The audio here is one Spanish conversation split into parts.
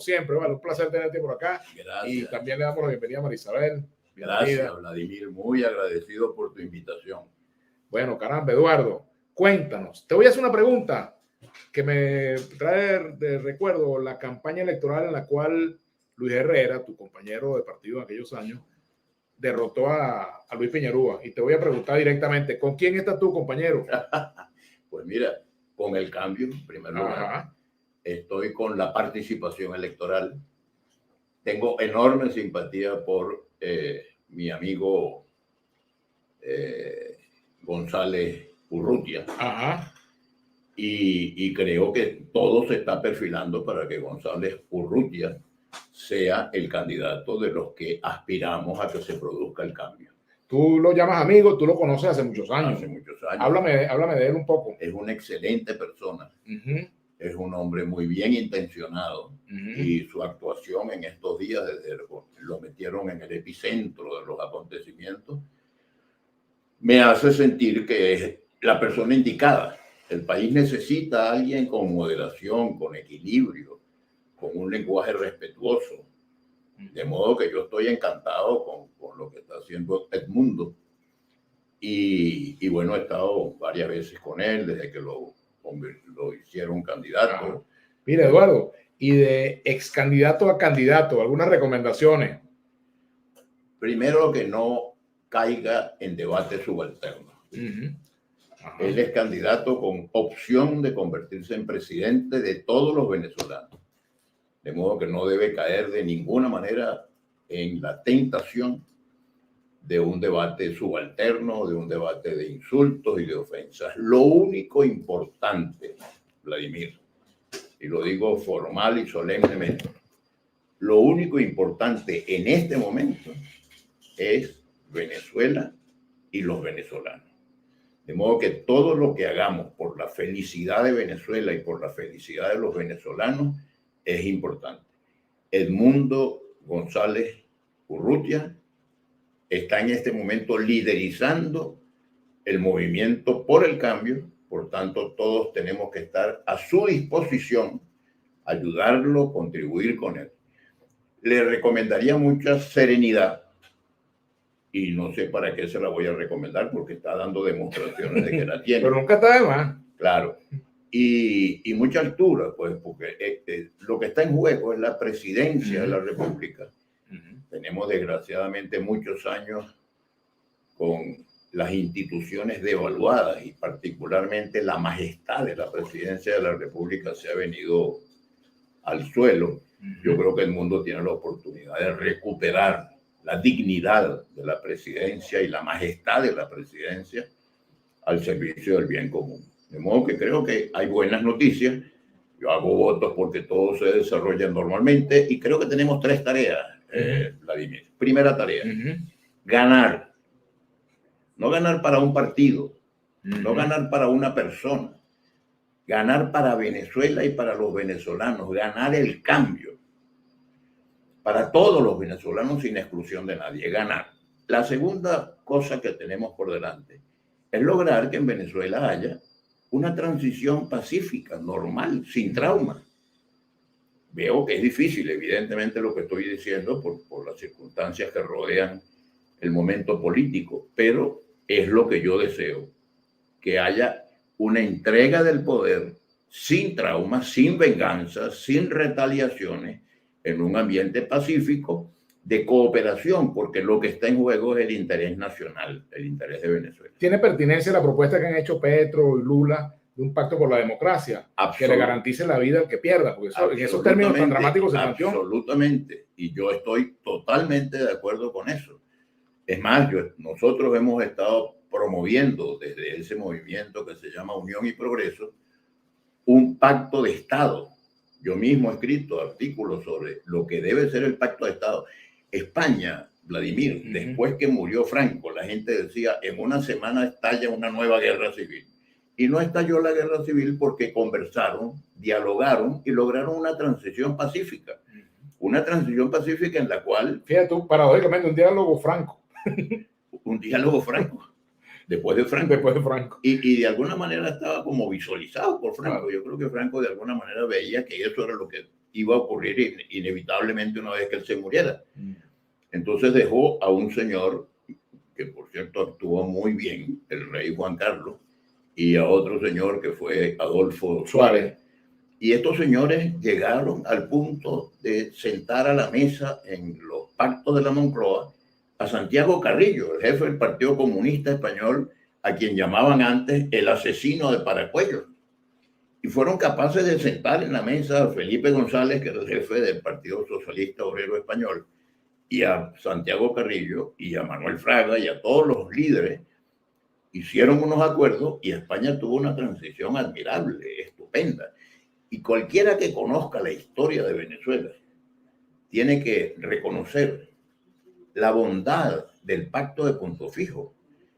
siempre, vale, un placer tenerte por acá. Gracias. Y también le damos la bienvenida a Marisabel. Gracias, Vladimir, muy agradecido por tu invitación. Bueno, caramba, Eduardo, cuéntanos. Te voy a hacer una pregunta que me trae de recuerdo la campaña electoral en la cual Luis Herrera, tu compañero de partido en aquellos años, derrotó a Luis Peñarúa. Y te voy a preguntar directamente, ¿con quién estás tú, compañero? Pues mira, con el cambio, en primer lugar, estoy con la participación electoral. Tengo enorme simpatía por mi amigo González Urrutia. Y creo que todo se está perfilando para que González Urrutia sea el candidato de los que aspiramos a que se produzca el cambio. Tú lo llamas amigo, tú lo conoces hace muchos años. Hace muchos años. Háblame de él un poco. Es una excelente persona. Es un hombre muy bien intencionado. Y su actuación en estos días, desde lo metieron en el epicentro de los acontecimientos, me hace sentir que es la persona indicada. El país necesita a alguien con moderación, con equilibrio, con un lenguaje respetuoso. De modo que yo estoy encantado con lo que está haciendo Edmundo. Y bueno, he estado varias veces con él desde que lo hicieron candidato. Mira, Eduardo, y de ex candidato a candidato, ¿algunas recomendaciones? Primero, que no caiga en debate subalterno. Él es candidato con opción de convertirse en presidente de todos los venezolanos. De modo que no debe caer de ninguna manera en la tentación de un debate subalterno, de un debate de insultos y de ofensas. Lo único importante, Vladimir, y lo digo formal y solemnemente, lo único importante en este momento es Venezuela y los venezolanos. De modo que todo lo que hagamos por la felicidad de Venezuela y por la felicidad de los venezolanos es importante. Edmundo González Urrutia está en este momento liderizando el movimiento por el cambio. Por tanto, todos tenemos que estar a su disposición, ayudarlo, contribuir con él. Le recomendaría mucha serenidad. Y no sé para qué se la voy a recomendar, porque está dando demostraciones de que la tiene. Pero nunca está de más. Claro. Y mucha altura, pues, porque lo que está en juego es la presidencia de la República. Tenemos desgraciadamente muchos años con las instituciones devaluadas y particularmente la majestad de la presidencia de la República se ha venido al suelo. Yo creo que el mundo tiene la oportunidad de recuperar la dignidad de la presidencia y la majestad de la presidencia al servicio del bien común. De modo que creo que hay buenas noticias. Yo hago votos porque todo se desarrolla normalmente y creo que tenemos tres tareas, Vladimir. Primera tarea, ganar. No ganar para un partido, no ganar para una persona, ganar para Venezuela y para los venezolanos, ganar el cambio. Para todos los venezolanos sin exclusión de nadie, ganar. La segunda cosa que tenemos por delante es lograr que en Venezuela haya una transición pacífica, normal, sin trauma. Veo que es difícil, evidentemente, lo que estoy diciendo por las circunstancias que rodean el momento político, pero es lo que yo deseo, que haya una entrega del poder sin trauma, sin venganza, sin retaliaciones, en un ambiente pacífico de cooperación, porque lo que está en juego es el interés nacional, el interés de Venezuela. ¿Tiene pertinencia la propuesta que han hecho Petro y Lula de un pacto por la democracia que le garantice la vida al que pierda? Porque eso, en esos términos tan dramáticos se planteó. Absolutamente, y yo estoy totalmente de acuerdo con eso. Es más, nosotros hemos estado promoviendo desde ese movimiento que se llama Unión y Progreso un pacto de Estado. Yo mismo he escrito artículos sobre lo que debe ser el pacto de Estado. España, Vladimir, después que murió Franco, la gente decía, en una semana estalla una nueva guerra civil. Y no estalló la guerra civil porque conversaron, dialogaron y lograron una transición pacífica. Una transición pacífica en la cual... Fíjate tú, paradójicamente, un diálogo franco. Un diálogo franco. Después de Franco. Y de alguna manera estaba como visualizado por Franco. Claro. Yo creo que Franco de alguna manera veía que eso era lo que iba a ocurrir inevitablemente una vez que él se muriera. Entonces dejó a un señor que, por cierto, actuó muy bien, el rey Juan Carlos, y a otro señor que fue Adolfo Suárez. Y estos señores llegaron al punto de sentar a la mesa en los pactos de la Moncloa a Santiago Carrillo, el jefe del Partido Comunista Español, a quien llamaban antes el asesino de Paracuellos. Y fueron capaces de sentar en la mesa a Felipe González, que era el jefe del Partido Socialista Obrero Español, y a Santiago Carrillo, y a Manuel Fraga, y a todos los líderes. Hicieron unos acuerdos y España tuvo una transición admirable, estupenda. Y cualquiera que conozca la historia de Venezuela tiene que reconocer la bondad del Pacto de Punto Fijo.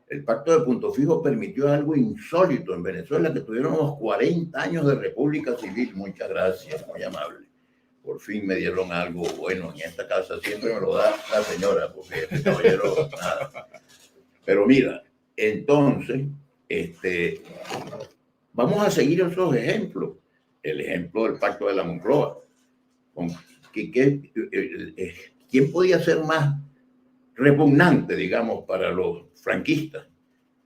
El Pacto de Punto Fijo permitió algo insólito en Venezuela, que tuviéramos 40 años de República Civil. Muchas gracias, muy amable. Por fin me dieron algo bueno en esta casa. Siempre me lo da la señora, porque este caballero, nada. Pero mira, entonces, vamos a seguir esos ejemplos. El ejemplo del Pacto de la Moncloa. ¿Quién podía ser más repugnante, digamos, para los franquistas?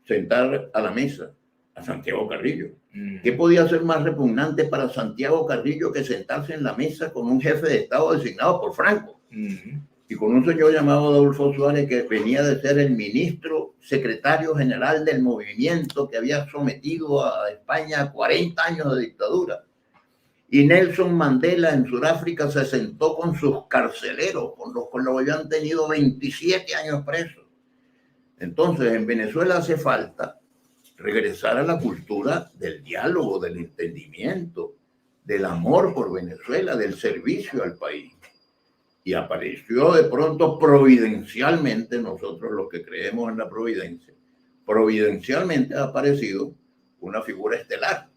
Sentar a la mesa a Santiago Carrillo. ¿Qué podía ser más repugnante para Santiago Carrillo que sentarse en la mesa con un jefe de Estado designado por Franco? Y con un señor llamado Adolfo Suárez, que venía de ser el ministro secretario general del movimiento que había sometido a España a 40 años de dictadura. Y Nelson Mandela en Sudáfrica se sentó con sus carceleros, con los que lo habían tenido 27 años presos. Entonces, en Venezuela hace falta regresar a la cultura del diálogo, del entendimiento, del amor por Venezuela, del servicio al país. Y apareció de pronto providencialmente, nosotros los que creemos en la providencia, providencialmente ha aparecido una figura estelar,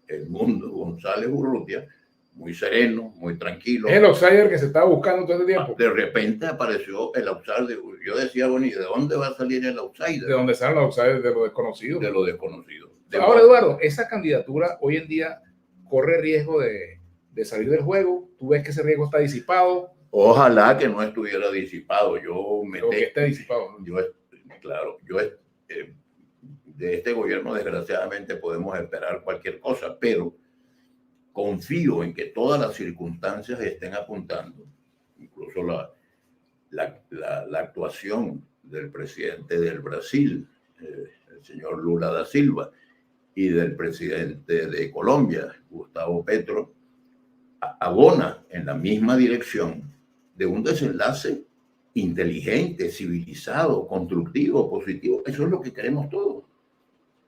Edmundo González Urrutia, muy sereno, muy tranquilo. Es el outsider que se estaba buscando todo el tiempo. De repente apareció el outsider. Yo decía, bueno, ¿y de dónde va a salir el outsider? De dónde salen los outsiders, de lo desconocido. De lo desconocido. Ahora, Eduardo, esa candidatura hoy en día corre riesgo de salir del juego. ¿Tú ves que ese riesgo está disipado? Ojalá que no estuviera disipado. Que esté disipado. Claro, de este gobierno desgraciadamente podemos esperar cualquier cosa, pero confío en que todas las circunstancias estén apuntando, incluso la actuación del presidente del Brasil, el señor Lula da Silva, y del presidente de Colombia, Gustavo Petro, abona en la misma dirección de un desenlace inteligente, civilizado, constructivo, positivo. Eso es lo que queremos todos.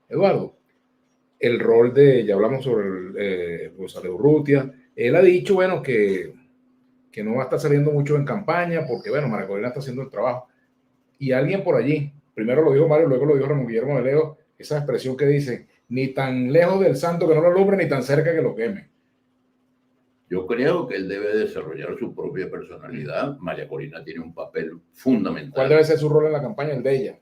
Eduardo, el rol ya hablamos sobre Gonzalo Urrutia. Él ha dicho, bueno, que no va a estar saliendo mucho en campaña porque, bueno, María Corina está haciendo el trabajo. Y alguien por allí, primero lo dijo Mario, luego lo dijo Ramón Guillermo de Leo, esa expresión que dice, ni tan lejos del santo que no lo alumbre, ni tan cerca que lo queme. Yo creo que él debe desarrollar su propia personalidad. María Corina tiene un papel fundamental. ¿Cuál debe ser su rol en la campaña? El de ella.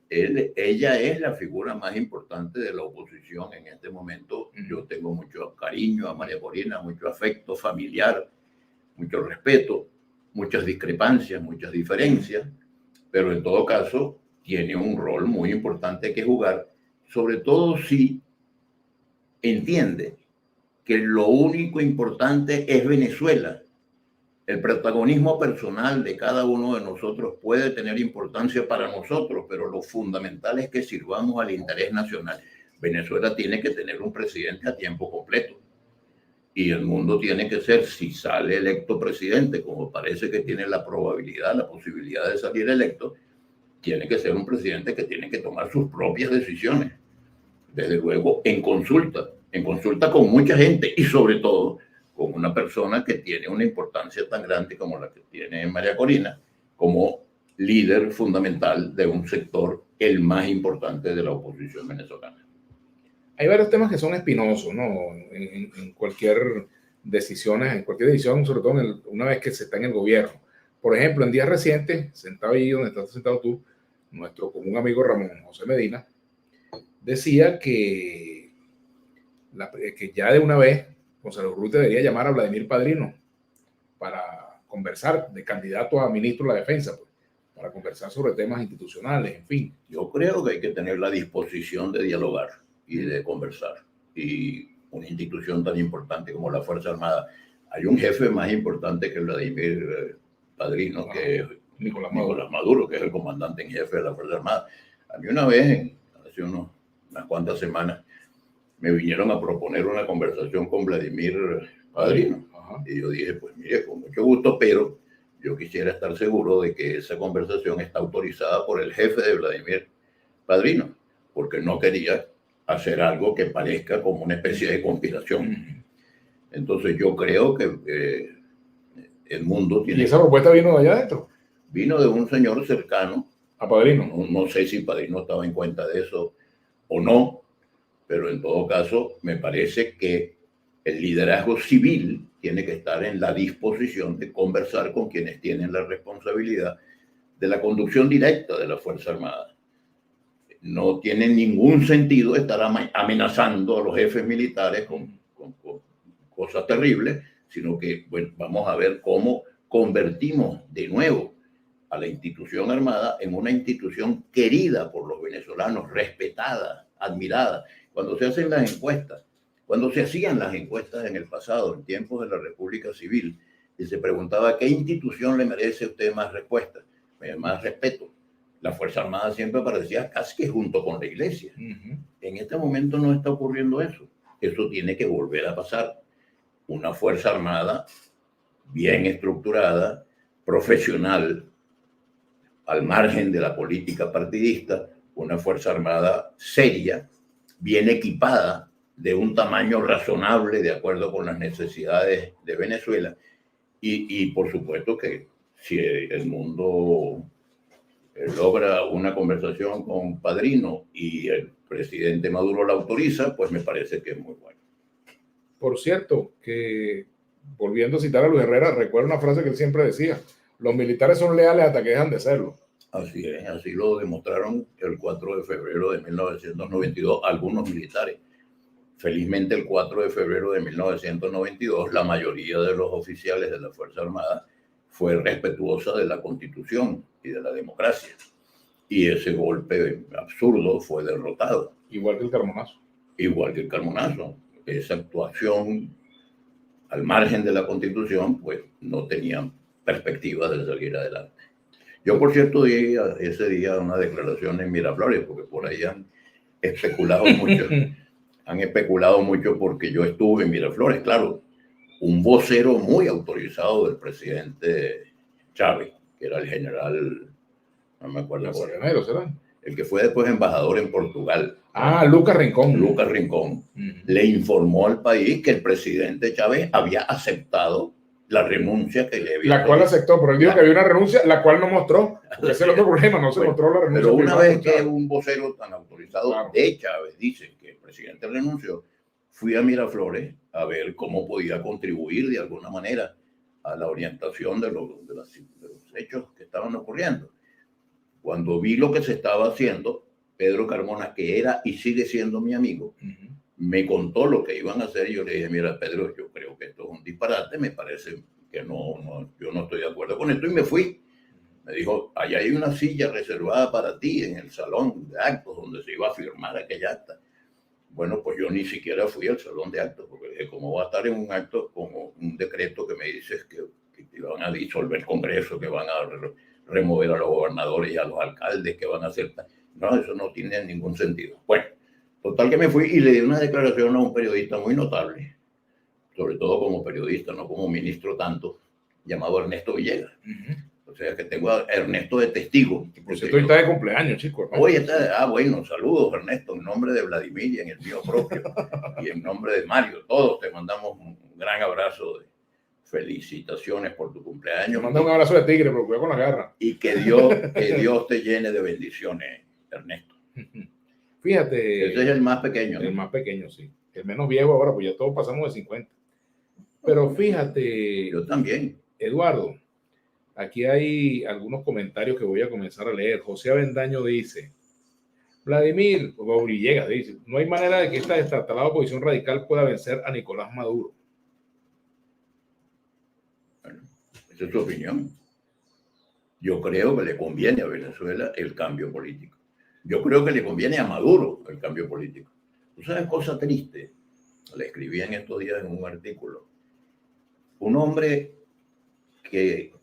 Ella es la figura más importante de la oposición en este momento. Yo tengo mucho cariño a María Corina, mucho afecto familiar, mucho respeto, muchas discrepancias, muchas diferencias, pero en todo caso tiene un rol muy importante que jugar, sobre todo si entiende que lo único importante es Venezuela. El protagonismo personal de cada uno de nosotros puede tener importancia para nosotros, pero lo fundamental es que sirvamos al interés nacional. Venezuela tiene que tener un presidente a tiempo completo. Y el mundo tiene que ser, si sale electo presidente, como parece que tiene la probabilidad, la posibilidad de salir electo, tiene que ser un presidente que tiene que tomar sus propias decisiones. Desde luego, en consulta con mucha gente y sobre todo con una persona que tiene una importancia tan grande como la que tiene María Corina, como líder fundamental de un sector, el más importante de la oposición venezolana. Hay varios temas que son espinosos, ¿no? En cualquier decisión, sobre todo una vez que se está en el gobierno. Por ejemplo, en días recientes, sentado ahí donde estás sentado tú, nuestro común amigo Ramón José Medina decía que ya de una vez Gonzalo Urrutia debería llamar a Vladimir Padrino para conversar de candidato a ministro de la defensa, pues, para conversar sobre temas institucionales, en fin. Yo creo que hay que tener la disposición de dialogar y de conversar. Y una institución tan importante como la Fuerza Armada, hay un jefe más importante que Vladimir Padrino, que es Nicolás Maduro, que es el comandante en jefe de la Fuerza Armada. A mí una vez, hace unas cuantas semanas, me vinieron a proponer una conversación con Vladimir Padrino. Ajá. Y yo dije, pues mire, con mucho gusto, pero yo quisiera estar seguro de que esa conversación está autorizada por el jefe de Vladimir Padrino, porque no quería hacer algo que parezca como una especie de conspiración. Entonces yo creo que el mundo tiene... ¿Y esa propuesta vino de allá adentro? Vino de un señor cercano. ¿A Padrino? No sé si Padrino estaba en cuenta de eso o no, pero en todo caso me parece que el liderazgo civil tiene que estar en la disposición de conversar con quienes tienen la responsabilidad de la conducción directa de la Fuerza Armada. No tiene ningún sentido estar amenazando a los jefes militares con cosas terribles, sino que bueno, vamos a ver cómo convertimos de nuevo a la institución armada en una institución querida por los venezolanos, respetada, admirada. Cuando se hacen las encuestas, cuando se hacían las encuestas en el pasado, en tiempos de la República Civil, y se preguntaba qué institución le merece a usted más respuesta, más respeto, la Fuerza Armada siempre aparecía casi que junto con la Iglesia. En este momento no está ocurriendo eso. Eso tiene que volver a pasar. Una Fuerza Armada bien estructurada, profesional, al margen de la política partidista, una Fuerza Armada seria, bien equipada, de un tamaño razonable de acuerdo con las necesidades de Venezuela. Y por supuesto que si el mundo logra una conversación con Padrino y el presidente Maduro la autoriza, pues me parece que es muy bueno. Por cierto, que volviendo a citar a Luis Herrera, recuerdo una frase que él siempre decía: los militares son leales hasta que dejan de serlo. Así es, así lo demostraron el 4 de febrero de 1992 algunos militares. Felizmente el 4 de febrero de 1992 la mayoría de los oficiales de la Fuerza Armada fue respetuosa de la Constitución y de la democracia. Y ese golpe absurdo fue derrotado. Igual que el Carmonazo. Igual que el Carmonazo. Esa actuación al margen de la Constitución, pues no tenían perspectiva de salir adelante. Yo, por cierto, di ese día una declaración en Miraflores, porque por ahí han especulado mucho. Han especulado mucho porque yo estuve en Miraflores, claro, un vocero muy autorizado del presidente Chávez, que era el general, no me acuerdo cuál era, ¿será? El que fue después embajador en Portugal. Ah, Lucas Rincón. Lucas Rincón. Le informó al país que el presidente Chávez había aceptado la renuncia que le había... La cual aceptó, pero él dijo que había una renuncia, la cual no mostró. Ese es el otro problema, no se mostró la renuncia. Pero una vez que un vocero tan autorizado de Chávez dice que el presidente renunció, fui a Miraflores a ver cómo podía contribuir de alguna manera a la orientación de los hechos que estaban ocurriendo. Cuando vi lo que se estaba haciendo, Pedro Carmona, que era y sigue siendo mi amigo, me contó lo que iban a hacer y yo le dije: mira, Pedro, yo creo que esto es un disparate, me parece que yo no estoy de acuerdo con esto, y me fui. Me dijo: allá hay una silla reservada para ti en el salón de actos donde se iba a firmar aquella acta. Bueno, pues yo ni siquiera fui al salón de actos, porque dije: ¿cómo va a estar en un acto como un decreto que me dices que van a disolver el Congreso, que van a remover a los gobernadores y a los alcaldes, que van a hacer... No, eso no tiene ningún sentido. Bueno, total que me fui y le di una declaración a un periodista muy notable, sobre todo como periodista, no como ministro tanto, llamado Ernesto Villegas. O sea que tengo a Ernesto de testigo. Por cierto, hoy está de cumpleaños, chicos. Hoy bueno, saludos, Ernesto, en nombre de Vladimir y en el mío propio, y en nombre de Mario. Todos te mandamos un gran abrazo de felicitaciones por tu cumpleaños. Te mando un abrazo de tigre, pero cuidado con la garra. Y que Dios te llene de bendiciones, Ernesto. Fíjate. Ese es el más pequeño. El más pequeño, sí. El menos viejo ahora, pues ya todos pasamos de 50. Pero fíjate. Yo también. Eduardo, aquí hay algunos comentarios que voy a comenzar a leer. José Avendaño dice: Vladimir, o Villegas dice, no hay manera de que esta destartalada oposición radical pueda vencer a Nicolás Maduro. Esa es su opinión. Yo creo que le conviene a Venezuela el cambio político. Yo creo que le conviene a Maduro el cambio político. ¿Tú sabes cosa triste? Le escribí en estos días en un artículo. Un hombre que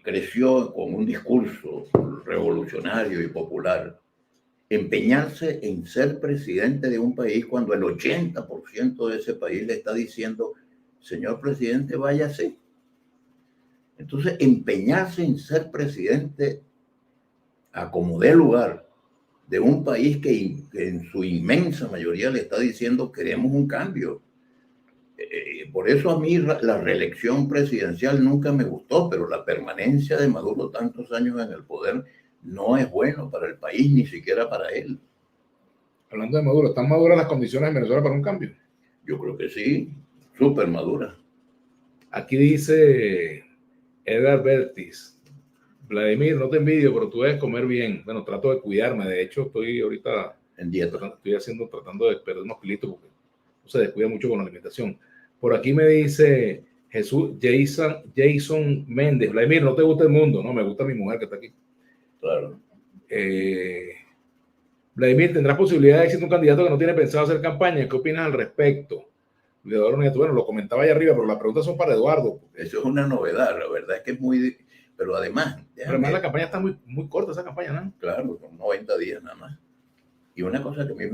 creció con un discurso revolucionario y popular, empeñarse en ser presidente de un país cuando el 80% de ese país le está diciendo, señor presidente, váyase. Entonces, empeñarse en ser presidente a como dé lugar de un país que en su inmensa mayoría le está diciendo queremos un cambio. Por eso a mí la reelección presidencial nunca me gustó, pero la permanencia de Maduro tantos años en el poder no es bueno para el país, ni siquiera para él. Hablando de Maduro, ¿están maduras las condiciones en Venezuela para un cambio? Yo creo que sí, súper maduras. Aquí dice Edgar Bertis, Vladimir, no te envidio, pero tú debes comer bien. Bueno, trato de cuidarme. De hecho, estoy ahorita en dieta. Tratando de perder unos kilitos porque no se descuida mucho con la alimentación. Por aquí me dice Jason Méndez, Vladimir, no te gusta el mundo, no, me gusta mi mujer que está aquí. Claro. Vladimir, ¿tendrás posibilidad de existir un candidato que no tiene pensado hacer campaña? ¿Qué opinas al respecto? Eduardo Nieto, bueno, lo comentaba allá arriba, pero las preguntas son para Eduardo. Eso es una novedad, la verdad es que es muy... Pero además... Además la campaña está muy corta, esa campaña, ¿no? Claro, son 90 días nada más. Y una cosa que a mí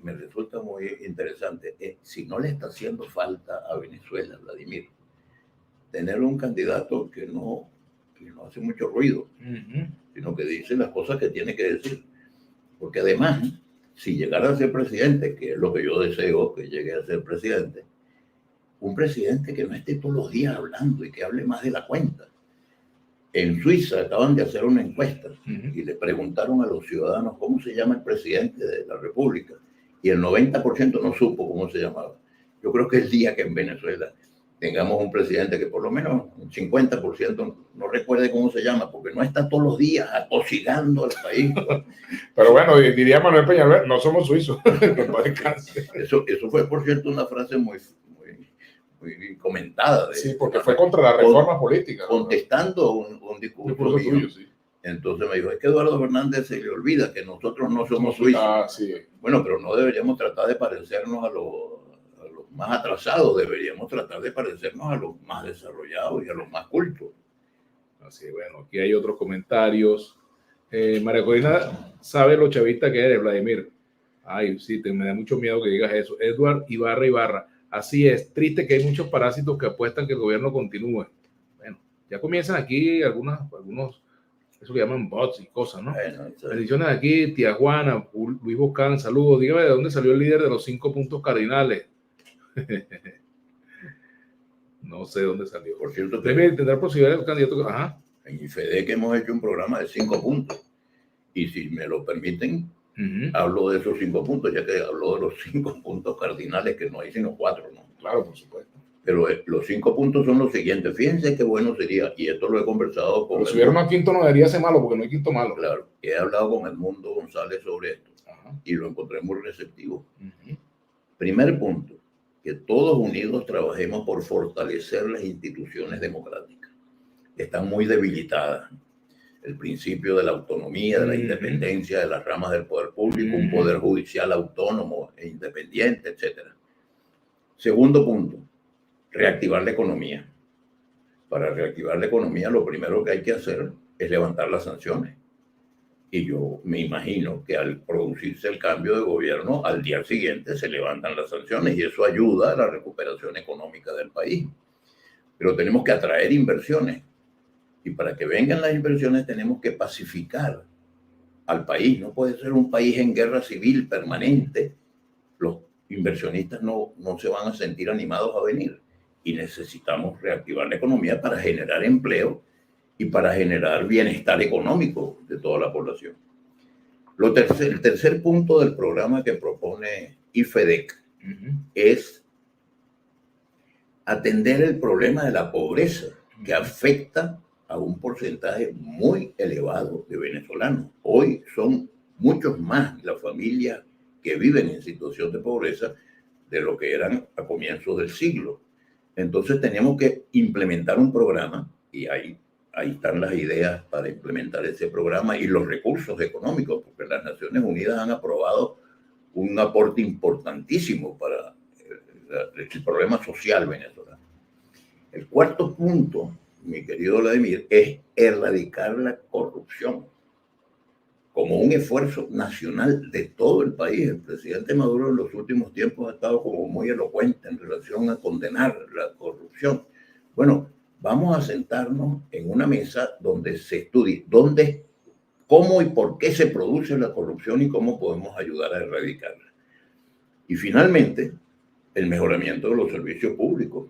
me resulta muy interesante es, si no le está haciendo falta a Venezuela, Vladimir, tener un candidato que no hace mucho ruido, sino que dice las cosas que tiene que decir. Porque además, si llegara a ser presidente, que es lo que yo deseo que llegue a ser presidente, un presidente que no esté todos los días hablando y que hable más de la cuenta. En Suiza acaban de hacer una encuesta y le preguntaron a los ciudadanos cómo se llama el presidente de la República y el 90% no supo cómo se llamaba. Yo creo que el día que en Venezuela tengamos un presidente que por lo menos un 50% no recuerde cómo se llama, porque no está todos los días atosigando al país. Pero bueno, diría Manuel Peñalver, no somos suizos. Eso fue, por cierto, una frase muy comentada. Sí, porque fue contra la reforma política. Contestando un discurso tuyo, sí. Entonces me dijo, es que Eduardo Fernández se le olvida que nosotros no somos suizos. Sí. Bueno, pero no deberíamos tratar de parecernos a los más atrasados, deberíamos tratar de parecernos a los más desarrollados y a los más cultos. Así, bueno, aquí hay otros comentarios. María Corina sabe lo chavista que eres, Vladimir. Ay, sí, me da mucho miedo que digas eso. Edward Ibarra. Así es, triste que hay muchos parásitos que apuestan que el gobierno continúe. Bueno, ya comienzan aquí algunos, eso que llaman bots y cosas, ¿no? Bueno, bendiciones aquí, tía Juana, Luis Bocán, saludos. Dígame de dónde salió el líder de los 5 puntos cardinales. No sé dónde salió. Por cierto, tendrá posibilidad el candidato. Ajá. En IFEDEC hemos hecho un programa de 5 puntos. Y si me lo permiten, hablo de esos 5 puntos, ya que hablo de los 5 puntos cardinales, que no hay sino 4, ¿no? Claro, por supuesto. Pero los 5 puntos son los siguientes. Fíjense qué bueno sería, y esto lo he conversado con... Pero si hubiera un quinto no debería ser malo, porque no hay quinto malo. Claro, he hablado con Edmundo González sobre esto. Y lo encontré muy receptivo. Primer punto, que todos unidos trabajemos por fortalecer las instituciones democráticas. Están muy debilitadas. El principio de la autonomía, de la independencia de las ramas del poder público, un poder judicial autónomo e independiente, etc. Segundo punto, reactivar la economía. Para reactivar la economía, lo primero que hay que hacer es levantar las sanciones. Y yo me imagino que al producirse el cambio de gobierno, al día siguiente se levantan las sanciones y eso ayuda a la recuperación económica del país. Pero tenemos que atraer inversiones. Y para que vengan las inversiones tenemos que pacificar al país. No puede ser un país en guerra civil permanente. Los inversionistas no se van a sentir animados a venir. Y necesitamos reactivar la economía para generar empleo y para generar bienestar económico de toda la población. El tercer punto del programa que propone IFEDEC es atender el problema de la pobreza que afecta a un porcentaje muy elevado de venezolanos. Hoy son muchos más las familias que viven en situación de pobreza de lo que eran a comienzos del siglo. Entonces tenemos que implementar un programa y ahí están las ideas para implementar ese programa y los recursos económicos, porque las Naciones Unidas han aprobado un aporte importantísimo para el problema social venezolano. El cuarto punto, mi querido Vladimir, es erradicar la corrupción como un esfuerzo nacional de todo el país. El presidente Maduro en los últimos tiempos ha estado como muy elocuente en relación a condenar la corrupción. Bueno, vamos a sentarnos en una mesa donde se estudie cómo y por qué se produce la corrupción y cómo podemos ayudar a erradicarla. Y finalmente, el mejoramiento de los servicios públicos.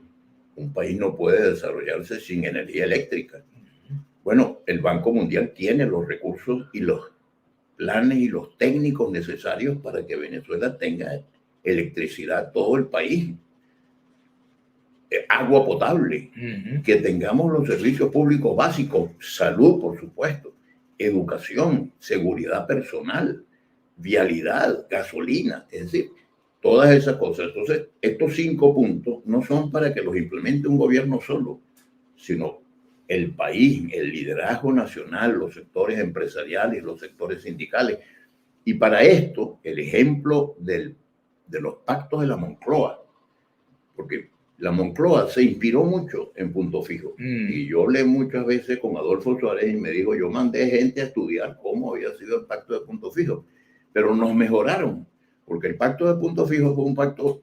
Un país no puede desarrollarse sin energía eléctrica. Bueno, el Banco Mundial tiene los recursos y los planes y los técnicos necesarios para que Venezuela tenga electricidad todo el país, agua potable, que tengamos los servicios públicos básicos, salud, por supuesto, educación, seguridad personal, vialidad, gasolina, es decir, todas esas cosas. Entonces, estos 5 puntos no son para que los implemente un gobierno solo, sino el país, el liderazgo nacional, los sectores empresariales, los sectores sindicales. Y para esto, el ejemplo de los pactos de la Moncloa, porque la Moncloa se inspiró mucho en Punto Fijo. Y yo hablé muchas veces con Adolfo Suárez y me dijo, yo mandé gente a estudiar cómo había sido el pacto de Punto Fijo, pero nos mejoraron, porque el pacto de Punto Fijo fue un pacto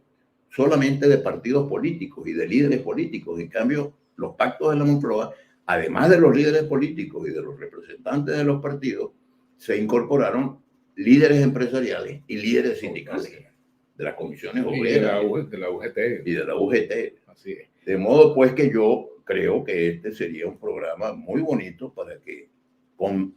solamente de partidos políticos y de líderes políticos. En cambio, los pactos de la Moncloa, además de los líderes políticos y de los representantes de los partidos, se incorporaron líderes empresariales y líderes sindicales de las comisiones obreras de la UGT. Y de la UGT. Así es. De modo pues que yo creo que este sería un programa muy bonito para que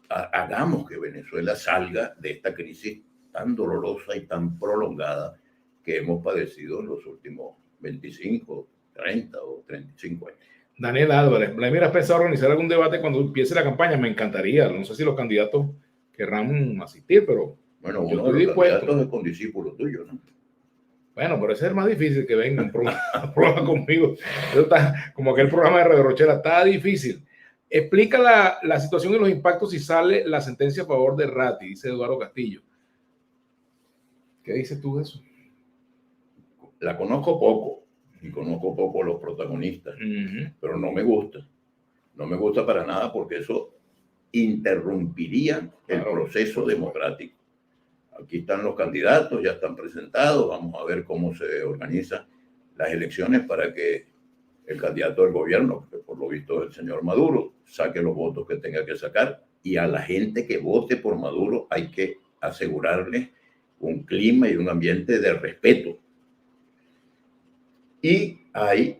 hagamos que Venezuela salga de esta crisis tan dolorosa y tan prolongada que hemos padecido en los últimos 25, 30 o 35 años. Daniel Álvarez, Vladimir, ¿has pensado organizar algún debate cuando empiece la campaña? Me encantaría. No sé si los candidatos querrán asistir, pero bueno, uno de los candidatos es condiscípulo tuyo, ¿no? Bueno, pero ese es el más difícil que venga un programa conmigo. Eso está, como aquel programa de Radio Rochela, está difícil. Explica la situación y los impactos si sale la sentencia a favor de Ratti, dice Eduardo Castillo. ¿Qué dices tú de eso? La conozco poco y conozco poco a los protagonistas, pero no me gusta. No me gusta para nada porque eso interrumpiría el proceso democrático. Aquí están los candidatos, ya están presentados, vamos a ver cómo se organizan las elecciones para que el candidato del gobierno, que por lo visto es el señor Maduro, saque los votos que tenga que sacar, y a la gente que vote por Maduro hay que asegurarle un clima y un ambiente de respeto. Y hay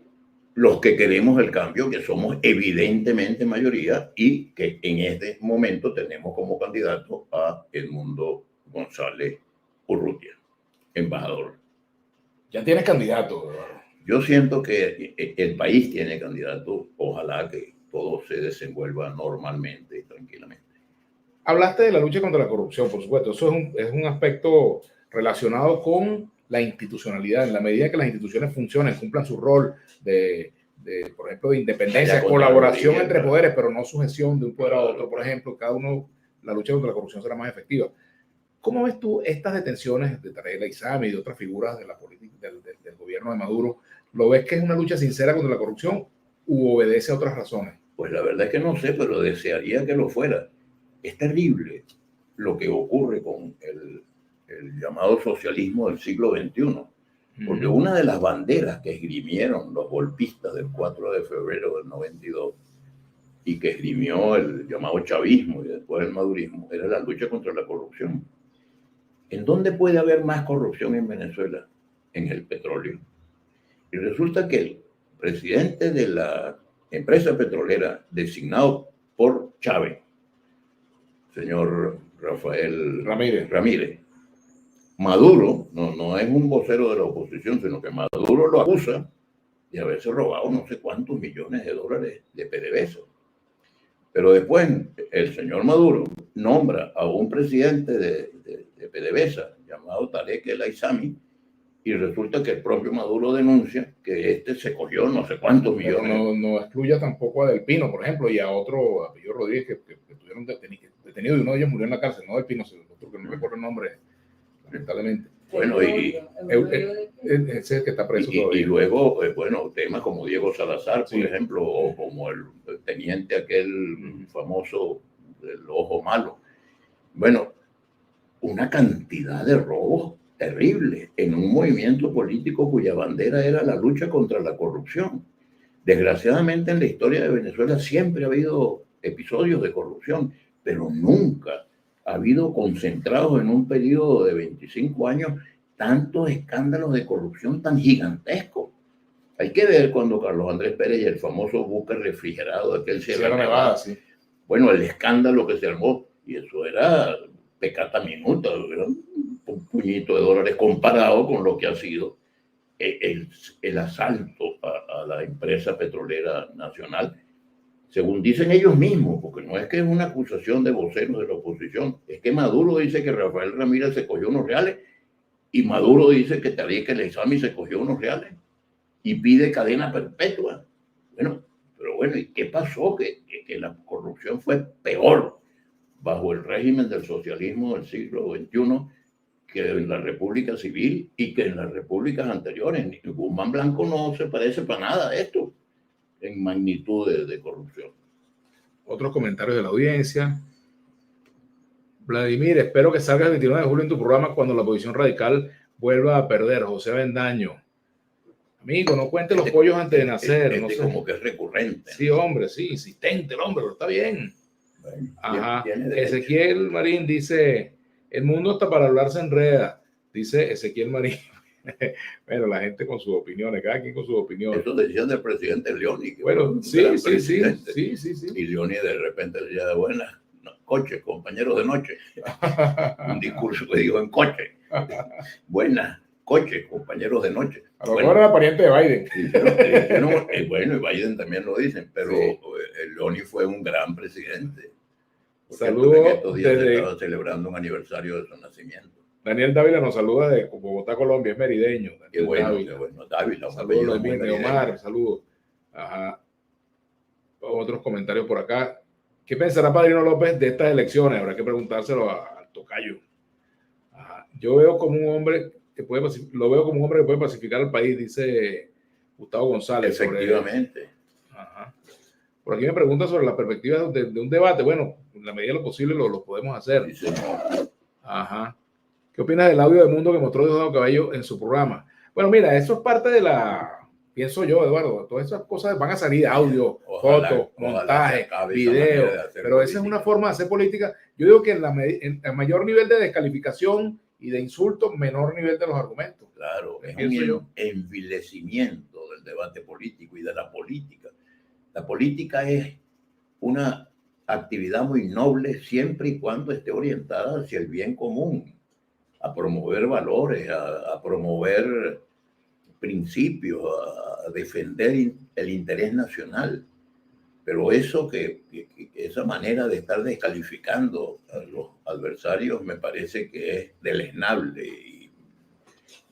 los que queremos el cambio, que somos evidentemente mayoría, y que en este momento tenemos como candidato a Edmundo González Urrutia, embajador. Ya tienes candidato, ¿verdad? Yo siento que el país tiene candidato. Ojalá que todo se desenvuelva normalmente y tranquilamente. Hablaste de la lucha contra la corrupción, por supuesto. Eso es un aspecto relacionado con la institucionalidad. En la medida que las instituciones funcionen, cumplan su rol por ejemplo, de independencia, colaboración entre poderes, pero no sujeción de un poder a otro, por ejemplo, la lucha contra la corrupción será más efectiva. ¿Cómo ves tú estas detenciones de Tarek El Aissami y de otras figuras de la política del gobierno de Maduro? ¿Lo ves que es una lucha sincera contra la corrupción u obedece a otras razones? Pues la verdad es que no sé, pero desearía que lo fuera. Es terrible lo que ocurre con el llamado socialismo del siglo XXI, porque una de las banderas que esgrimieron los golpistas del 4 de febrero del 92 y que esgrimió el llamado chavismo y después el madurismo era la lucha contra la corrupción. ¿En dónde puede haber más corrupción en Venezuela? En el petróleo. Y resulta que el presidente de la empresa petrolera designado por Chávez, señor Rafael Ramírez, Maduro no es un vocero de la oposición, sino que Maduro lo acusa de haberse robado no sé cuántos millones de dólares de PDVSA. Pero después el señor Maduro nombra a un presidente de PDVSA llamado Tarek El Aissami Y resulta que el propio Maduro denuncia que se cogió no sé cuántos millones. Pero no excluya tampoco a Del Pino, por ejemplo, y a otro, a Pillo Rodríguez, que estuvieron detenidos y uno de ellos murió en la cárcel, no Del Pino, sino otro que no recuerdo el nombre, lamentablemente. Bueno, ese es el que está preso todavía. Y luego, bueno, temas como Diego Salazar, por ejemplo, o como el teniente aquel famoso del Ojo Malo. Bueno, una cantidad de robos terribles en un movimiento político cuya bandera era la lucha contra la corrupción. Desgraciadamente en la historia de Venezuela siempre ha habido episodios de corrupción, pero nunca ha habido concentrados en un periodo de 25 años tantos escándalos de corrupción tan gigantescos. Hay que ver cuando Carlos Andrés Pérez y el famoso buque refrigerado, aquel Sierra Nevada, bueno, el escándalo que se armó, y eso era pecata minuta, era un puñito de dólares comparado con lo que ha sido el asalto a la empresa petrolera nacional, según dicen ellos mismos, porque no es que es una acusación de voceros de la oposición, es que Maduro dice que Rafael Ramírez se cogió unos reales y Maduro dice que Tariq El Aissami se cogió unos reales y pide cadena perpetua. Bueno, pero bueno, ¿y qué pasó? Que la corrupción fue peor bajo el régimen del socialismo del siglo XXI que en la República Civil y que en las repúblicas anteriores. Guzmán Blanco no se parece para nada a esto en magnitud de corrupción. Otros comentarios de la audiencia. Vladimir, espero que salga el 29 de julio en tu programa cuando la oposición radical vuelva a perder. José Avendaño. Amigo, no cuente los pollos antes de nacer. No sé. Como que es recurrente. Sí, hombre, sí, insistente el hombre, pero está bien. Bueno, ajá. Ezequiel Marín dice, el mundo hasta para hablar se enreda. Dice Ezequiel Marín. Bueno, la gente con sus opiniones, cada quien con sus opiniones. Eso decían del presidente Leoni. Bueno, sí. Y Leoni de repente le decía, buenas coche, compañeros de noche. Un discurso que digo en coche. Buenas coche, compañeros de noche. A lo mejor era pariente de Biden. Bueno, y Biden también lo dicen, pero Leoni fue un gran presidente. Saludos. Estos días se estaba celebrando un aniversario de su nacimiento. Daniel Dávila nos saluda de Bogotá, Colombia, es merideño. Qué bueno, Dávila. Saludos, de Omar, saludos. Ajá. Otros comentarios por acá. ¿Qué pensará Padrino López de estas elecciones? Habrá que preguntárselo al tocayo. Ajá. Yo veo como un hombre que puede pacificar al país, dice Gustavo González. Efectivamente. Ajá. Por aquí me pregunta sobre la perspectiva de un debate. Bueno, en la medida de lo posible lo podemos hacer. Sí, ajá. ¿Qué opinas del audio de Mundo que mostró Diosdado Cabello en su programa? Bueno, mira, eso es parte de pienso yo, Eduardo, todas esas cosas van a salir, audio, fotos, montaje, video, pero esa es una forma de hacer política. Yo digo que en mayor nivel de descalificación y de insulto, menor nivel de los argumentos. Claro, es un envilecimiento del debate político y de la política. La política es una actividad muy noble siempre y cuando esté orientada hacia el bien común, a promover valores, a promover principios, a defender el interés nacional. Pero eso esa manera de estar descalificando a los adversarios me parece que es deleznable y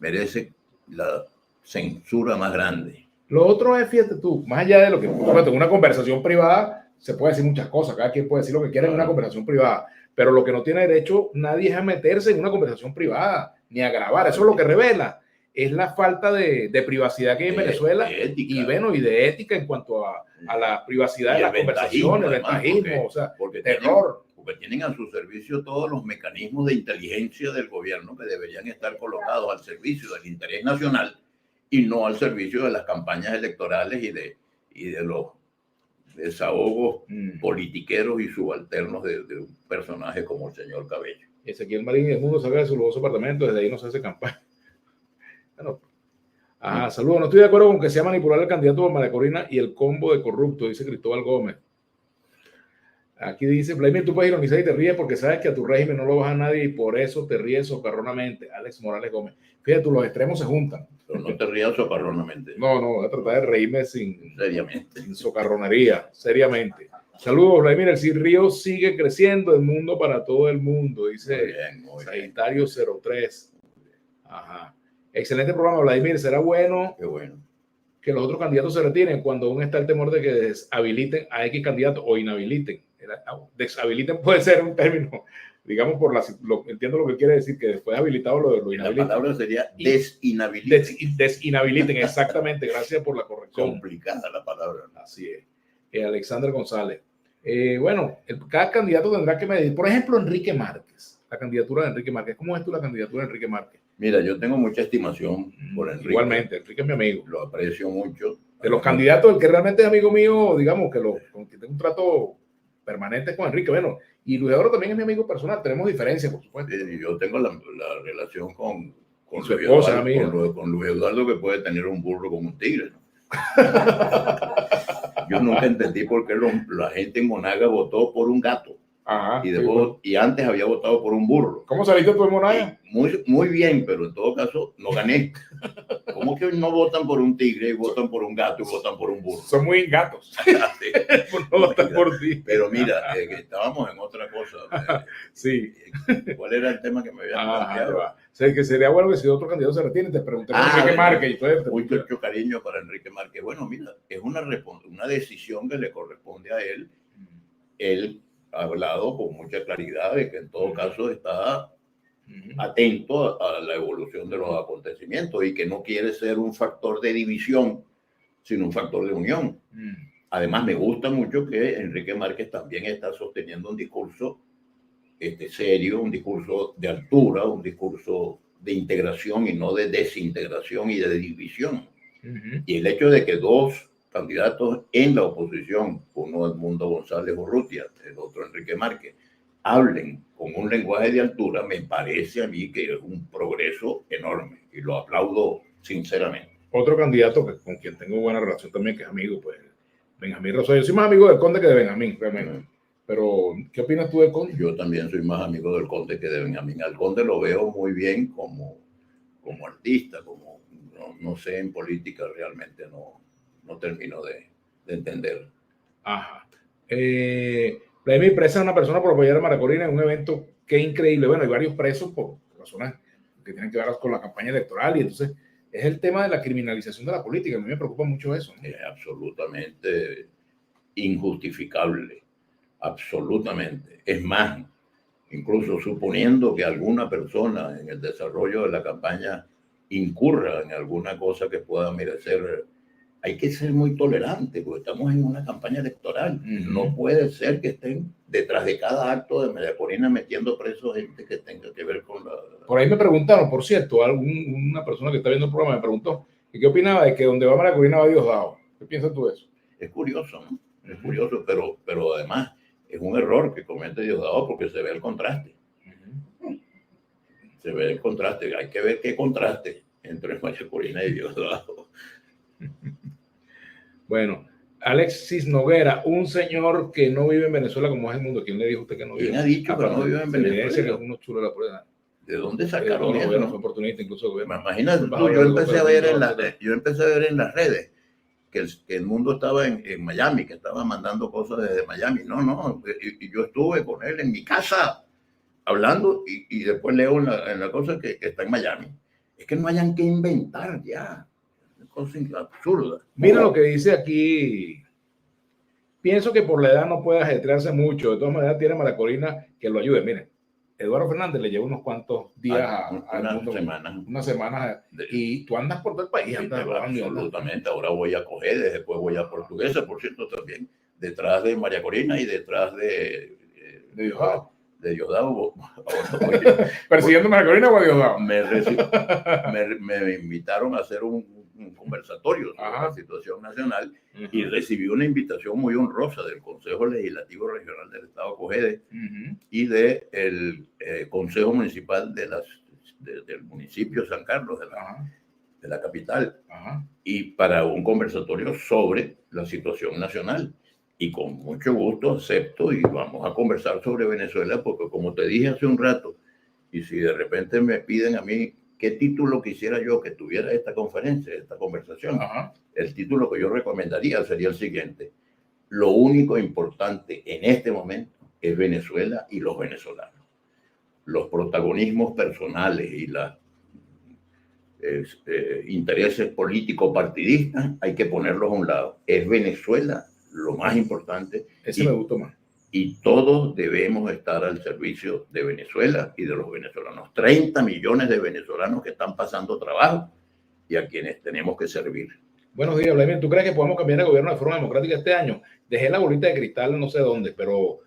merece la censura más grande. Lo otro es, fíjate tú, más allá de lo que en una conversación privada se puede decir muchas cosas, cada quien puede decir lo que quiera en una conversación privada, pero lo que no tiene derecho nadie es a meterse en una conversación privada, ni a grabar. Eso es lo que revela, es la falta de privacidad que hay en Venezuela y de ética en cuanto a la privacidad de las conversaciones, el ventajismo, porque terror. Porque tienen a su servicio todos los mecanismos de inteligencia del gobierno que deberían estar colocados al servicio del interés nacional y no al servicio de las campañas electorales y de los desahogos politiqueros y subalternos de un personaje como el señor Cabello. Ezequiel Marín, el mundo salga de su lujoso apartamento, desde ahí no se hace campaña. Bueno, saludos. No estoy de acuerdo con que sea manipular el candidato por María Corina y el combo de corrupto, dice Cristóbal Gómez. Aquí dice, Vladimir, tú puedes ironizar y te ríes porque sabes que a tu régimen no lo baja nadie y por eso te ríes socarronamente. Alex Morales Gómez. Fíjate, tú, los extremos se juntan. Pero no te rías socarronamente. No, voy a tratar de reírme seriamente. Sin socarronería, seriamente. Saludos, Vladimir. El río sigue creciendo, el mundo para todo el mundo, dice Sagitario 03. Ajá. Excelente programa, Vladimir. Será bueno Qué bueno. que los otros candidatos se retiren cuando aún está el temor de que deshabiliten a X candidato o inhabiliten. Deshabiliten puede ser un término, digamos, entiendo lo que quiere decir, que después de habilitado lo inhabiliten. La palabra sería desinhabiliten. Desinhabiliten, exactamente. Gracias por la corrección. Complicada la palabra. Así es. Alexander González. Bueno, cada candidato tendrá que medir. Por ejemplo, Enrique Márquez. La candidatura de Enrique Márquez. ¿Cómo es tú la candidatura de Enrique Márquez? Mira, yo tengo mucha estimación por Enrique. Igualmente, Enrique es mi amigo. Lo aprecio mucho. De los candidatos, el que realmente es amigo mío, digamos, con que tengo un trato permanente con Enrique. Bueno, y Luis Eduardo también es mi amigo personal. Tenemos diferencias, por supuesto. Yo tengo la relación con su esposa, con Luis Eduardo, que puede tener un burro como un tigre, ¿no? Yo nunca entendí por qué la gente en Monaga votó por un gato. Ajá, y antes había votado por un burro. ¿Cómo saliste tú en Monaga? Muy bien, pero en todo caso no gané. ¿Cómo que no votan por un tigre y votan por un gato y votan por un burro? Son muy gatos. No votan por ti. Pero mira, estábamos en otra cosa. Sí. ¿Cuál era el tema que me habían planteado? O sea, que sería bueno que si otro candidato se retiene, te pregunté por Enrique Márquez. Mucho cariño para Enrique Márquez. Bueno, mira, es una decisión que le corresponde a él. Él ha hablado con mucha claridad de que en todo caso está atento a la evolución de los acontecimientos y que no quiere ser un factor de división, sino un factor de unión. Además, me gusta mucho que Enrique Márquez también está sosteniendo un discurso serio, un discurso de altura, un discurso de integración y no de desintegración y de división. Y el hecho de que dos candidatos en la oposición, uno Edmundo González Urrutia, el otro Enrique Márquez, hablen con un lenguaje de altura, me parece a mí que es un progreso enorme y lo aplaudo sinceramente. Otro candidato con quien tengo buena relación también, que es amigo, pues Benjamín Rosario. Yo soy más amigo del Conde que de Benjamín, realmente. Pero, ¿qué opinas tú del Conde? Yo también soy más amigo del Conde que de Benjamín. Al Conde lo veo muy bien como artista, no sé, en política realmente no termino de entender. Ajá. Vladimir presa a una persona por apoyar a María Corina en un evento que es increíble. Bueno, hay varios presos por razones que tienen que ver con la campaña electoral y entonces es el tema de la criminalización de la política. A mí me preocupa mucho eso, ¿no? Es absolutamente injustificable, absolutamente. Es más, incluso suponiendo que alguna persona en el desarrollo de la campaña incurra en alguna cosa que pueda merecer, hay que ser muy tolerante, porque estamos en una campaña electoral. No puede ser que estén detrás de cada acto de María Corina metiendo preso gente que tenga que ver con la... Por ahí me preguntaron, por cierto, una persona que está viendo el programa me preguntó qué opinaba de que donde va María Corina va Diosdado. ¿Qué piensas tú de eso? Es curioso, ¿no? Es curioso, pero además es un error que comete Diosdado porque se ve el contraste. Se ve el contraste. Hay que ver qué contraste entre María Corina y Diosdado. Bueno, Alexis Noguera, un señor que no vive en Venezuela como es el mundo. ¿Quién le dijo a usted que no vive? ¿Quién ha dicho que no vive en Venezuela? Que es uno chulo de la prueba. ¿De dónde sacaron eso? Gobierno fue oportunista, incluso el gobierno. Imagínate, yo empecé a ver en las redes que el mundo estaba en Miami, que estaba mandando cosas desde Miami. No, y yo estuve con él en mi casa hablando y después leo en la cosa que está en Miami. Es que no hayan que inventar ya. Cosa absurda. Mira lo que dice aquí. Pienso que por la edad no puede ajetrearse mucho. De todas maneras, tiene María Corina que lo ayude. Miren, Eduardo Fernández le lleva unos cuantos días unas semanas. Y tú andas por todo el país. Absolutamente. Ahora voy a Cojedes, después voy a Portuguesa, por cierto, también. Detrás de María Corina y detrás de Diosdado. De Diosdado. ¿Persiguiendo a María Corina o a Diosdado? Me invitaron a hacer un conversatorio sobre la situación nacional y recibí una invitación muy honrosa del Consejo Legislativo Regional del Estado Cojedes y del Consejo Municipal del municipio San Carlos, de la capital, y para un conversatorio sobre la situación nacional. Y con mucho gusto acepto y vamos a conversar sobre Venezuela, porque como te dije hace un rato, y si de repente me piden a mí qué título quisiera yo que tuviera esta conferencia, esta conversación, el título que yo recomendaría sería el siguiente: lo único importante en este momento es Venezuela y los venezolanos. Los protagonismos personales y las intereses político-partidistas, hay que ponerlos a un lado. Es Venezuela lo más importante. Ese me gustó más. Y todos debemos estar al servicio de Venezuela y de los venezolanos. 30 millones de venezolanos que están pasando trabajo y a quienes tenemos que servir. Buenos días, Vladimir. ¿Tú crees que podemos cambiar el gobierno de forma democrática este año? Dejé la bolita de cristal no sé dónde, pero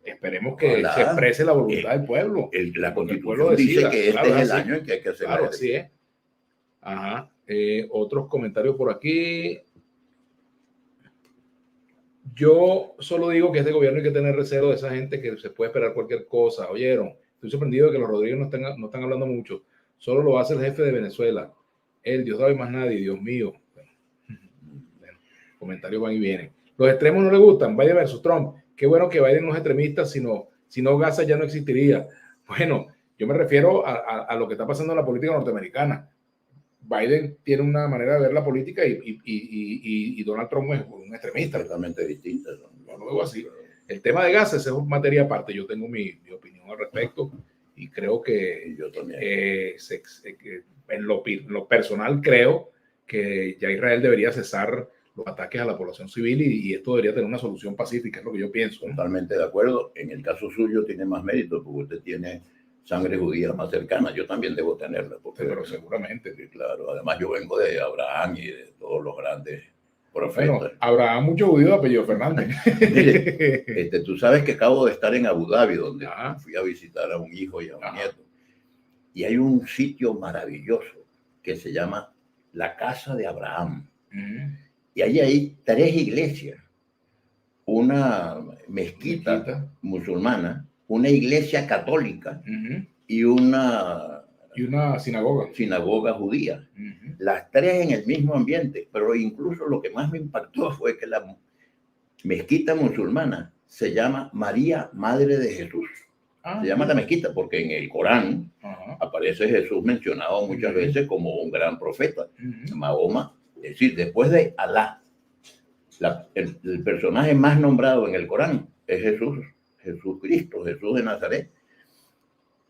esperemos que se exprese la voluntad del pueblo. La Constitución dice que este es el año en que hay que hacer. Claro, así es. Ajá. Otros comentarios por aquí. Yo solo digo que este gobierno hay que tener recelo de esa gente que se puede esperar cualquier cosa. ¿Oyeron? Estoy sorprendido de que los Rodríguez no están hablando mucho. Solo lo hace el jefe de Venezuela. Él, Dios sabe más nadie, Dios mío. Bueno, comentarios van y vienen. Los extremos no le gustan. Biden versus Trump. Qué bueno que Biden no es extremista, si no Gaza ya no existiría. Bueno, yo me refiero a lo que está pasando en la política norteamericana. Biden tiene una manera de ver la política y Donald Trump es un extremista. Totalmente distinta. Yo lo veo así. El tema de Gaza es materia aparte. Yo tengo mi opinión al respecto y creo que yo también. En lo personal creo que ya Israel debería cesar los ataques a la población civil y esto debería tener una solución pacífica, es lo que yo pienso. Totalmente de acuerdo. En el caso suyo tiene más mérito porque usted tiene sangre judía más cercana. Yo también debo tenerla. Porque, pero seguramente. Claro, además yo vengo de Abraham y de todos los grandes profetas. Bueno, Abraham, mucho judío de apellido Fernández. Mire, tú sabes que acabo de estar en Abu Dhabi, donde fui a visitar a un hijo y a un nieto. Y hay un sitio maravilloso que se llama la Casa de Abraham. Y allí hay 3 iglesias. Una mezquita musulmana, una iglesia católica y una sinagoga judía. Las 3 en el mismo ambiente, pero incluso lo que más me impactó fue que la mezquita musulmana se llama María, Madre de Jesús. Se llama la mezquita porque en el Corán aparece Jesús mencionado muchas veces como un gran profeta. Mahoma, es decir, después de Alá, el personaje más nombrado en el Corán es Jesucristo, Jesús de Nazaret.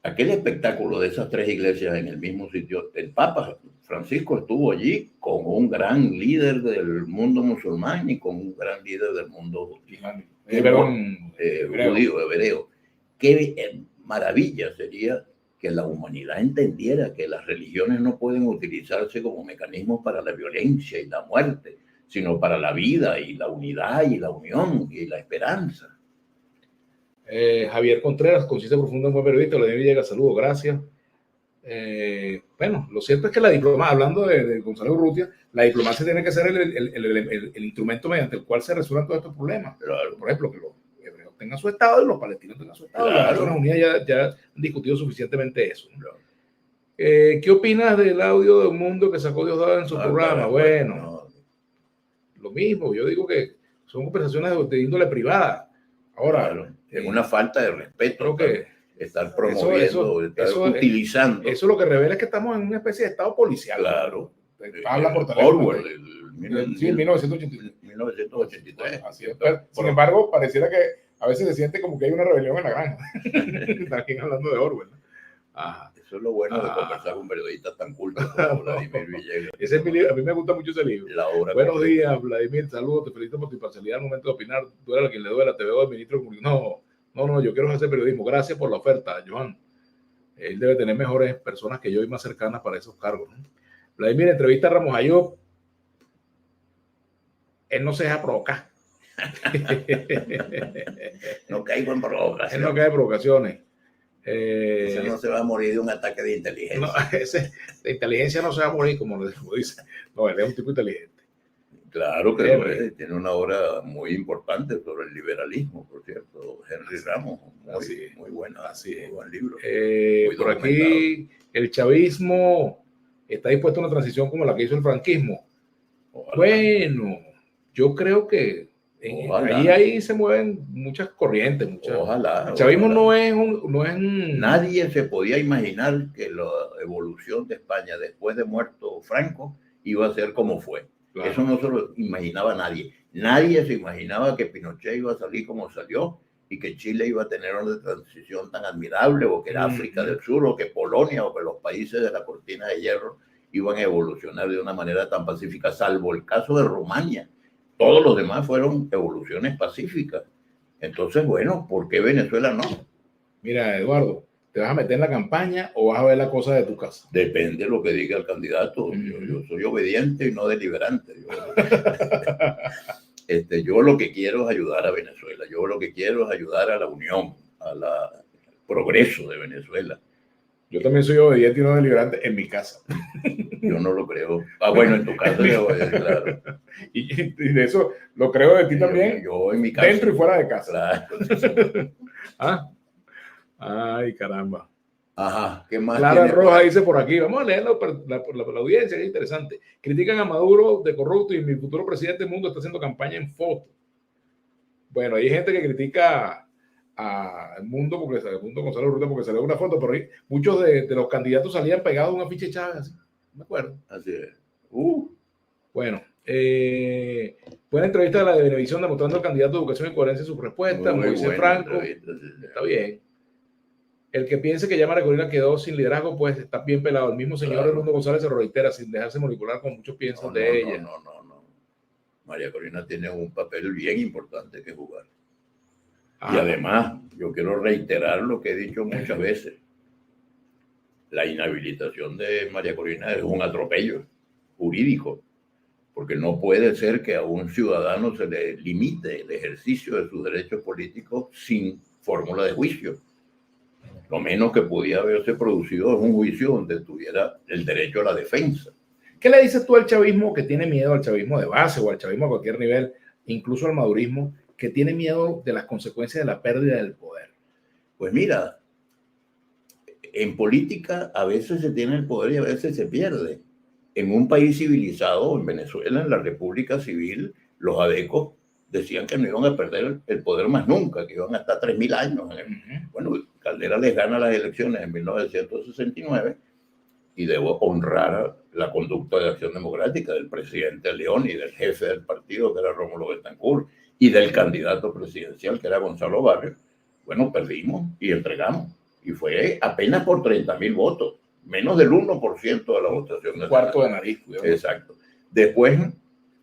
Aquel espectáculo de esas 3 iglesias en el mismo sitio, el Papa Francisco estuvo allí con un gran líder del mundo musulmán y con un gran líder del mundo judío, hebreo. Qué maravilla sería que la humanidad entendiera que las religiones no pueden utilizarse como mecanismos para la violencia y la muerte, sino para la vida y la unidad y la unión y la esperanza. Javier Contreras, concisa profunda, buen periodista, le llega saludos, gracias. Bueno, lo cierto es que la diplomacia, hablando de Gonzalo Urrutia, la diplomacia tiene que ser el instrumento mediante el cual se resuelvan todos estos problemas. Claro. Por ejemplo, que los hebreos tengan su estado y los palestinos tengan su estado. Claro. Las Naciones Unidas ya han discutido suficientemente eso, ¿no? Claro. ¿Qué opinas del audio de Un Mundo que sacó Diosdado en su programa? Bueno, lo mismo, yo digo que son conversaciones de índole privada. Ahora, claro, es una falta de respeto. Creo que estar promoviendo, utilizando. Eso lo que revela es que estamos en una especie de estado policial. Claro. Habla por teléfono. Orwell, sí, 1983. Así es. Sin embargo, pareciera que a veces se siente como que hay una rebelión en la granja. También hablando de Orwell. Eso es lo bueno de conversar con periodistas tan cultos como Vladimir Villegas. Ese es mi libro. A mí me gusta mucho ese libro. Buenos días, Vladimir. Saludos. Te felicito por tu imparcialidad al momento de opinar. Duela a quien le duela. Te veo al ministro. No, yo quiero hacer periodismo. Gracias por la oferta, Joan. Él debe tener mejores personas que yo y más cercanas para esos cargos, ¿no? Vladimir, entrevista a Ramos Ayub. Él no se deja provocar. No caigo en provocaciones. Él no cae en provocaciones. Ese no se va a morir de un ataque de inteligencia. No, de inteligencia no se va a morir, como dice. No, él es un tipo inteligente. Claro que tiene una obra muy importante sobre el liberalismo, por cierto. Henry Ramos, muy buena, muy buen libro. Por aquí, el chavismo está dispuesto a una transición como la que hizo el franquismo. Ojalá. Bueno, yo creo que ahí se mueven muchas corrientes. Ojalá. El chavismo no es Nadie se podía imaginar que la evolución de España después de muerto Franco iba a ser como fue. Claro. Eso no se lo imaginaba nadie. Nadie se imaginaba que Pinochet iba a salir como salió y que Chile iba a tener una transición tan admirable, o que era África del Sur, o que Polonia, o que los países de la cortina de hierro iban a evolucionar de una manera tan pacífica, salvo el caso de Rumania. Todos los demás fueron evoluciones pacíficas. Entonces, bueno, ¿por qué Venezuela no? Mira, Eduardo, ¿te vas a meter en la campaña o vas a ver la cosa de tu casa? Depende de lo que diga el candidato. Yo soy obediente y no deliberante. Yo lo que quiero es ayudar a Venezuela. Yo lo que quiero es ayudar a la unión, al progreso de Venezuela. Yo también soy obediente y no deliberante en mi casa. Yo no lo creo. Bueno, en tu casa, claro. Y de eso lo creo de ti también. Yo en mi casa. Dentro y fuera de casa. Claro. ¿Ah? Ay, caramba. Ajá, ¿qué más? Clara Roja dice por aquí, vamos a leerlo por la audiencia, que es interesante. Critican a Maduro de corrupto y mi futuro presidente del mundo está haciendo campaña en foto. Bueno, hay gente que critica al mundo porque el mundo Gonzalo Urrutia porque salió una foto, pero muchos de los candidatos salían pegados a un afiche Chávez, así, me acuerdo. Así es. Bueno, buena entrevista de la de Venevisión demostrando al candidato de Educación y Coherencia su respuesta, Moisés Franco. Está bien. El que piense que ya María Corina quedó sin liderazgo, pues está bien pelado. El mismo señor Edmundo González se reitera sin dejarse manipular con muchos piensos de ella. No. María Corina tiene un papel bien importante que jugar. Y además, yo quiero reiterar lo que he dicho muchas veces. La inhabilitación de María Corina es un atropello jurídico, porque no puede ser que a un ciudadano se le limite el ejercicio de sus derechos políticos sin fórmula de juicio. Lo menos que podía haberse producido es un juicio donde tuviera el derecho a la defensa. ¿Qué le dices tú al chavismo que tiene miedo, al chavismo de base o al chavismo a cualquier nivel, incluso al madurismo, que tiene miedo de las consecuencias de la pérdida del poder? Pues mira, en política a veces se tiene el poder y a veces se pierde. En un país civilizado, en Venezuela, en la República Civil, los adecos decían que no iban a perder el poder más nunca, que iban hasta 3.000 años. Bueno, Caldera les gana las elecciones en 1969 y debo honrar la conducta de Acción Democrática del presidente León y del jefe del partido, que era Rómulo Betancourt, y del candidato presidencial, que era Gonzalo Barrios. Bueno, perdimos y entregamos. Y fue apenas por 30.000 votos, menos del 1% de la votación. Un cuarto de nariz. Cuidado. Exacto. Después,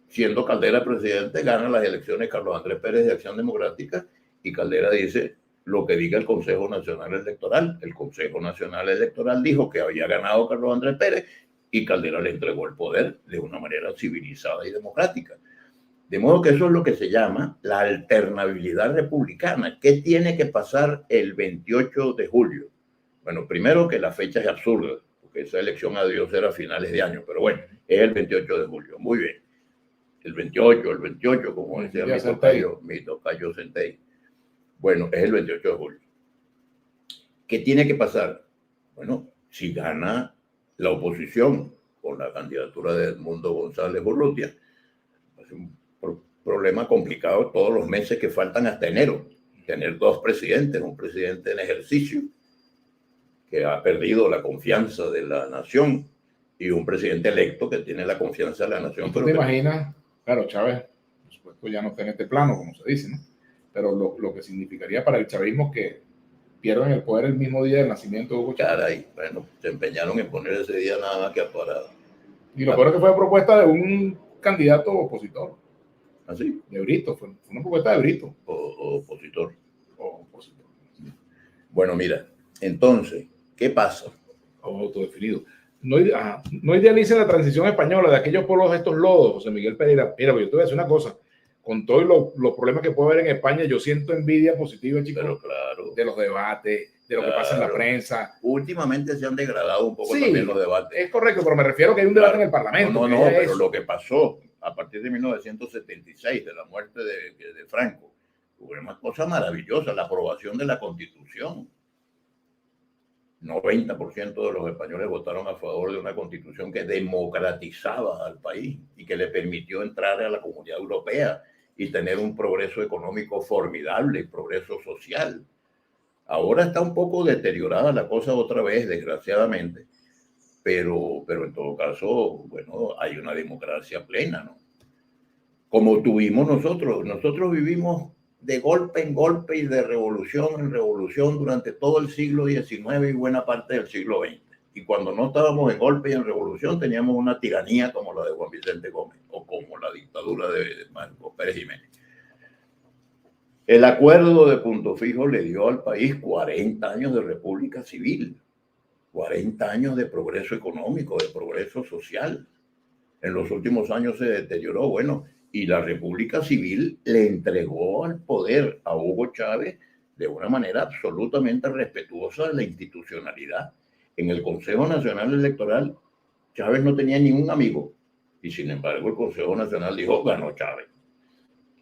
siendo Caldera presidente, gana las elecciones Carlos Andrés Pérez de Acción Democrática y Caldera dice lo que diga el Consejo Nacional Electoral. El Consejo Nacional Electoral dijo que había ganado Carlos Andrés Pérez y Caldera le entregó el poder de una manera civilizada y democrática. De modo que eso es lo que se llama la alternabilidad republicana. ¿Qué tiene que pasar el 28 de julio? Bueno, primero que la fecha es absurda, porque esa elección a Dios era a finales de año, pero bueno, es el 28 de julio. Muy bien. El 28, como decía mi tocayo Centey. Bueno, es el 28 de julio. ¿Qué tiene que pasar? Bueno, si gana la oposición con la candidatura de Edmundo González Urrutia, es un problema complicado todos los meses que faltan hasta enero. Tener dos presidentes, un presidente en ejercicio que ha perdido la confianza de la nación y un presidente electo que tiene la confianza de la nación. ¿Tú te imaginas? Claro, Chávez, por supuesto, ya no está en este plano, como se dice, ¿no? Pero lo que significaría para el chavismo que pierdan el poder el mismo día del nacimiento de Hugo Chávez. Caray, bueno, se empeñaron en poner ese día nada más que a parado. Y lo peor es que fue propuesta de un candidato opositor. ¿Así? De Brito, fue una propuesta de Brito. Opositor. Opositor. Bueno, mira, entonces, ¿qué pasa? Autodefinido. No idealicen la transición española de aquellos pueblos estos lodos, José Miguel Pereira. Mira, yo te voy a decir una cosa. Con todos los problemas que puede haber en España, yo siento envidia positiva, chicos. Pero claro. De los debates, de lo que pasa en la prensa. Últimamente se han degradado un poco también los debates. Es correcto, pero me refiero a que hay un debate en el Parlamento. No, pero lo que pasó a partir de 1976, de la muerte de Franco, hubo una cosa maravillosa, la aprobación de la Constitución. 90% de los españoles votaron a favor de una constitución que democratizaba al país y que le permitió entrar a la Comunidad Europea y tener un progreso económico formidable, progreso social. Ahora está un poco deteriorada la cosa otra vez, desgraciadamente, pero en todo caso, bueno, hay una democracia plena, ¿no? Como tuvimos nosotros vivimos de golpe en golpe y de revolución en revolución durante todo el siglo XIX y buena parte del siglo XX. Y cuando no estábamos en golpe y en revolución, teníamos una tiranía como la de Juan Vicente Gómez o como la dictadura de Marcos Pérez Jiménez. El acuerdo de Punto Fijo le dio al país 40 años de república civil, 40 años de progreso económico, de progreso social. En los últimos años se deterioró, bueno, y la república civil le entregó al poder a Hugo Chávez de una manera absolutamente respetuosa de la institucionalidad. En el Consejo Nacional Electoral, Chávez no tenía ningún amigo, y sin embargo el Consejo Nacional dijo, ganó Chávez.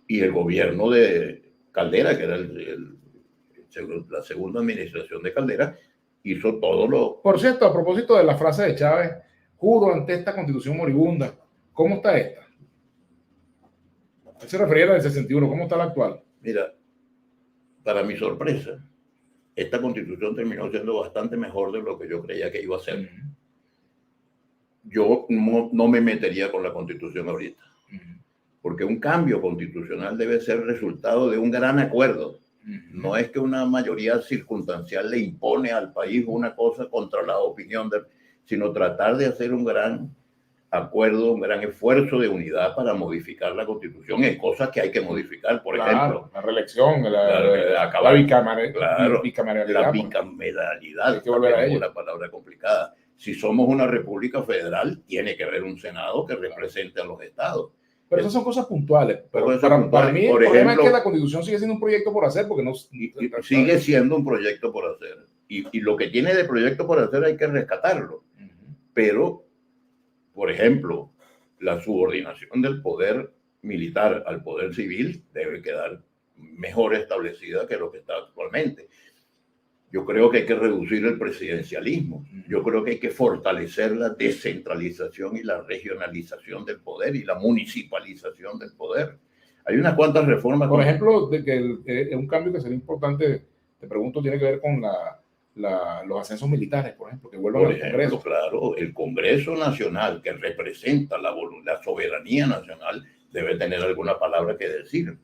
Y el gobierno de Caldera, que era la segunda administración de Caldera, hizo todo lo... Por cierto, a propósito de la frase de Chávez, juro ante esta constitución moribunda, ¿cómo está esta? Él se refería a la del 61, ¿cómo está la actual? Mira, para mi sorpresa, esta constitución terminó siendo bastante mejor de lo que yo creía que iba a ser. Yo no me metería con la constitución ahorita, porque un cambio constitucional debe ser resultado de un gran acuerdo. No es que una mayoría circunstancial le impone al país una cosa contra la opinión, sino tratar de hacer un gran acuerdo, un gran esfuerzo de unidad para modificar la constitución. Hay cosas que hay que modificar, por ejemplo. La reelección, la bicameralidad. La bicameralidad, hay que volver a ello. Una palabra complicada. Si somos una república federal, tiene que haber un Senado que represente a los estados. Pero esas son cosas puntuales. Pero para mí el problema es que la Constitución sigue siendo un proyecto por hacer, porque no... Sigue siendo un proyecto por hacer. Y lo que tiene de proyecto por hacer hay que rescatarlo. Pero, por ejemplo, la subordinación del poder militar al poder civil debe quedar mejor establecida que lo que está actualmente. Yo creo que hay que reducir el presidencialismo. Yo creo que hay que fortalecer la descentralización y la regionalización del poder y la municipalización del poder. Hay unas cuantas reformas. Por ejemplo, de que un cambio que sería importante, te pregunto, tiene que ver con los ascensos militares, por ejemplo, que vuelvan al Congreso. Claro, el Congreso Nacional, que representa la soberanía nacional, debe tener alguna palabra que decir.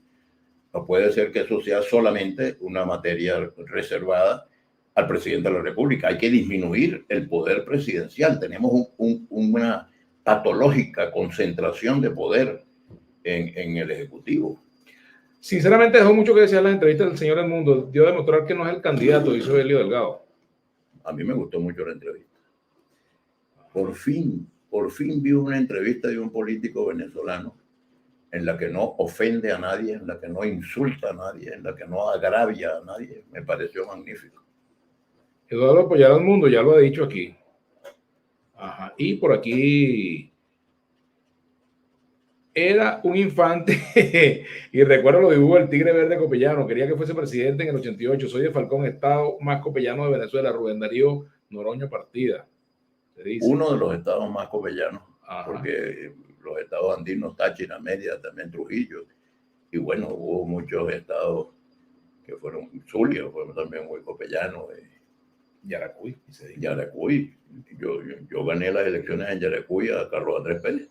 No puede ser que eso sea solamente una materia reservada al presidente de la República. Hay que disminuir el poder presidencial. Tenemos una patológica concentración de poder en el Ejecutivo. Sinceramente dejó mucho que decir en las entrevistas del señor Edmundo. Dio a demostrar que no es el candidato, hizo Elio Delgado. A mí me gustó mucho la entrevista. Por fin vi una entrevista de un político venezolano en la que no ofende a nadie, en la que no insulta a nadie, en la que no agravia a nadie. Me pareció magnífico. Eduardo apoyará al mundo, ya lo ha dicho aquí. Ajá. Y por aquí era un infante y recuerdo lo dibujó el Tigre Verde Copellano. Quería que fuese presidente en el 88. Soy de Falcón, estado más copellano de Venezuela. Rubén Darío Noroño Partida. Se dice. Uno de los estados más copellanos. Ajá. Porque los estados andinos, Táchira, Mérida, también Trujillo. Y bueno, hubo muchos estados que fueron, Zulia, fueron también muy copellanos. Yaracuy. Yaracuy. Yo gané las elecciones en Yaracuy a Carlos Andrés Pérez.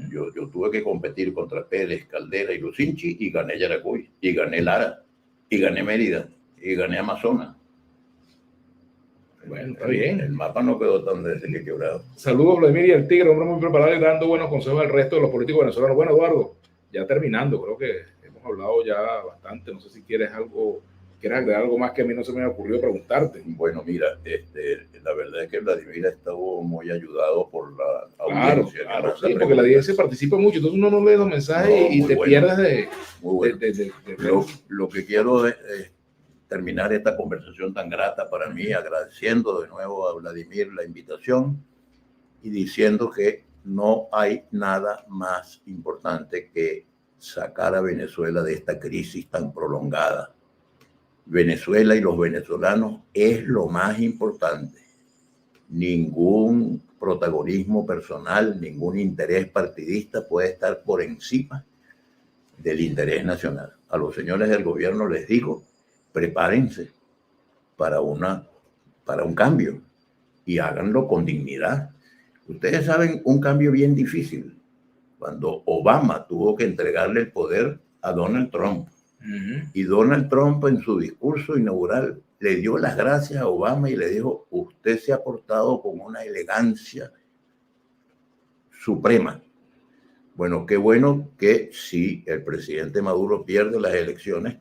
Yo tuve que competir contra Pérez, Caldera y Lucinchi y gané Yaracuy, y gané Lara, y gané Mérida, y gané Amazonas. Bueno, está bien. El mapa no quedó tan desequilibrado. Saludos, Vladimir y el Tigre, hombre muy preparado y dando buenos consejos al resto de los políticos venezolanos. Bueno, Eduardo, ya terminando, creo que hemos hablado ya bastante. No sé si quieres agregar algo más que a mí no se me ocurrió preguntarte. Bueno, mira, la verdad es que Vladimir estuvo muy ayudado por la audiencia. Claro, sí, porque la audiencia participa mucho, entonces uno no lee los mensajes y te pierdes de... Lo que quiero es terminar esta conversación tan grata para mí, agradeciendo de nuevo a Vladimir la invitación y diciendo que no hay nada más importante que sacar a Venezuela de esta crisis tan prolongada. Venezuela y los venezolanos es lo más importante. Ningún protagonismo personal, ningún interés partidista puede estar por encima del interés nacional. A los señores del gobierno les digo, prepárense para un cambio y háganlo con dignidad. Ustedes saben un cambio bien difícil. Cuando Obama tuvo que entregarle el poder a Donald Trump, y Donald Trump en su discurso inaugural le dio las gracias a Obama y le dijo, usted se ha portado con una elegancia suprema. Bueno, qué bueno que si el presidente Maduro pierde las elecciones,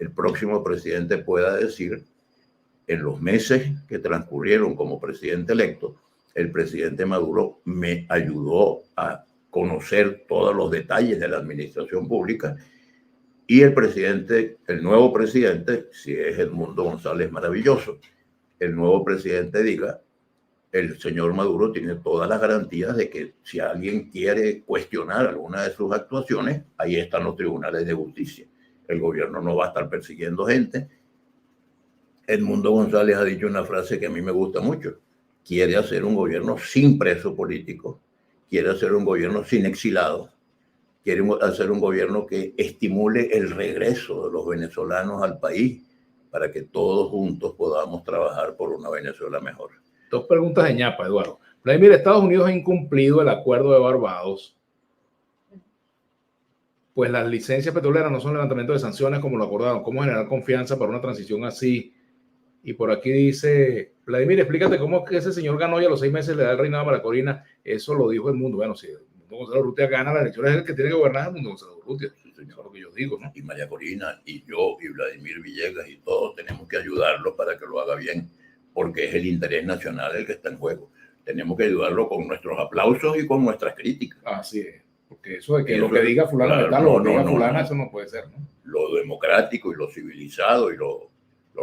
el próximo presidente pueda decir, en los meses que transcurrieron como presidente electo, el presidente Maduro me ayudó a conocer todos los detalles de la administración pública, y el nuevo presidente, si es Edmundo González Maravilloso, el nuevo presidente diga, el señor Maduro tiene todas las garantías de que si alguien quiere cuestionar alguna de sus actuaciones, ahí están los tribunales de justicia. El gobierno no va a estar persiguiendo gente. Edmundo González ha dicho una frase que a mí me gusta mucho. Quiere hacer un gobierno sin preso político, quiere hacer un gobierno sin exilados, quiere hacer un gobierno que estimule el regreso de los venezolanos al país para que todos juntos podamos trabajar por una Venezuela mejor. Dos preguntas de ñapa, Eduardo. Vladimir, Estados Unidos ha incumplido el acuerdo de Barbados, pues las licencias petroleras no son levantamiento de sanciones como lo acordaron. ¿Cómo generar confianza para una transición así? Y por aquí dice, Vladimir, explícate cómo es que ese señor ganó y a los 6 meses le da el reinado a María Corina. Eso lo dijo el mundo. Bueno, si Edmundo González Urrutia gana las elecciones, es el que tiene que gobernar Edmundo González Urrutia. Eso es lo que yo digo, ¿no? Y María Corina y yo y Vladimir Villegas y todos tenemos que ayudarlo para que lo haga bien, porque es el interés nacional el que está en juego. Tenemos que ayudarlo con nuestros aplausos y con nuestras críticas. Así es, porque eso de que lo que diga fulano está, lo que diga fulana, eso no puede ser, ¿no? Lo democrático y lo civilizado y lo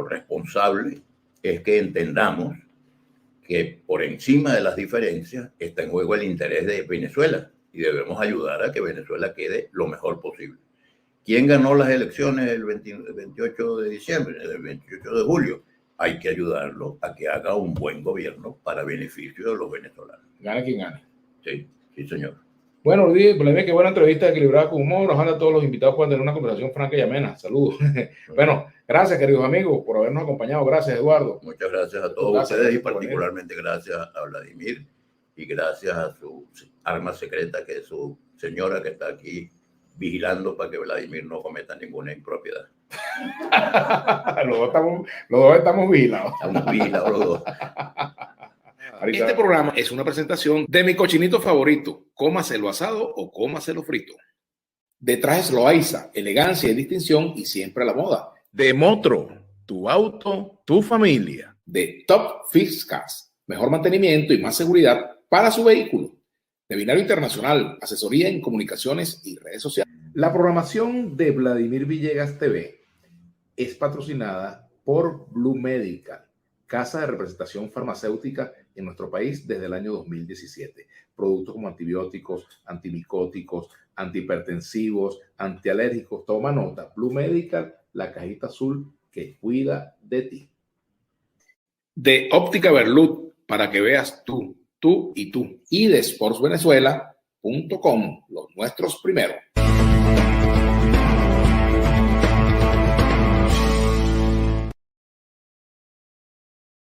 responsable es que entendamos que por encima de las diferencias está en juego el interés de Venezuela y debemos ayudar a que Venezuela quede lo mejor posible. ¿Quién ganó las elecciones el 28 de diciembre, el 28 de julio? Hay que ayudarlo a que haga un buen gobierno para beneficio de los venezolanos. Gane quien gane. Sí, sí, señor. Bueno, Luis, qué buena entrevista, equilibrada con humor. Ojalá todos los invitados puedan tener una conversación franca y amena. Saludos. Bueno, gracias, queridos amigos, por habernos acompañado. Gracias, Eduardo. Muchas gracias a todos ustedes y particularmente gracias a Vladimir y gracias a su arma secreta, que es su señora que está aquí vigilando para que Vladimir no cometa ninguna impropiedad. los dos estamos vigilados. Estamos vigilados los dos. Este programa es una presentación de mi cochinito favorito, cómaselo asado o cómaselo frito. De Trajes Loaiza, elegancia y distinción y siempre a la moda. De Motro, tu auto, tu familia. De Top Fix Cars, mejor mantenimiento y más seguridad para su vehículo. De Binario Internacional, asesoría en comunicaciones y redes sociales. La programación de Vladimir Villegas TV es patrocinada por Blue Medical, casa de representación farmacéutica en nuestro país desde el año 2017. Productos como antibióticos, antimicóticos, antihipertensivos, antialérgicos. Toma nota. Blue Medical, la cajita azul que cuida de ti. De Óptica Berlut, para que veas tú y tú. Y de sportsvenezuela.com, los nuestros primero.